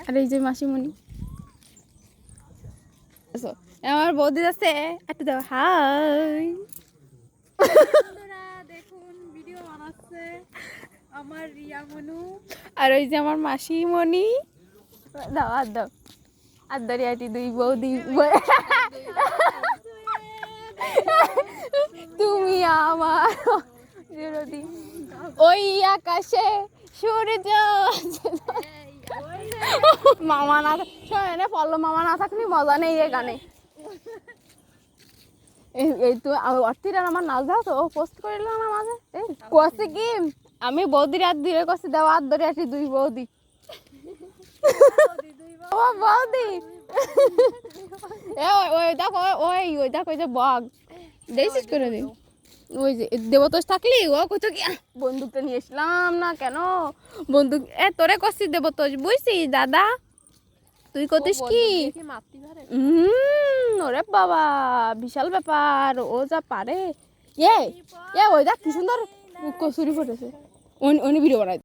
আর এই যে মাসিমণি আমার বৌদি আছে একটু দাও হাই দেখুন ভিডিও বানাচ্ছে আমার রিয়া মনু আর ওই যে আমার মাসিমণি দাও আর দাও আর দরিয়াটি দুই বৌদি তুমি আমার ওই আকাশে সূর্য মামা না শোনে পল্ল মামা না থাকলে মজা নেই এই গানে এই তো অর্থির আমার নাচ দাও তো ও পোস্ট করিল না মাঝে কষে কি আমি বৌদির আর দূরে কষে দেওয়া আর ধরে আসি দুই বৌদি ও বৌদি ওই দেখো ওই দেখো ওই যে বগ দেখছিস করে দিন ওই যে দেবতোষ থাকলি ও কইতো কি বন্দুকটা নিয়ে এসলাম না কেন বন্দুক তোরে কষি দেবতোষ বুঝছিস দাদা তুই কতিস কি ওরে বাবা বিশাল ব্যাপার ও যা পারে ওই দেখ কি সুন্দর কসুরি ফুটেছে উনি ভিডিও বানাই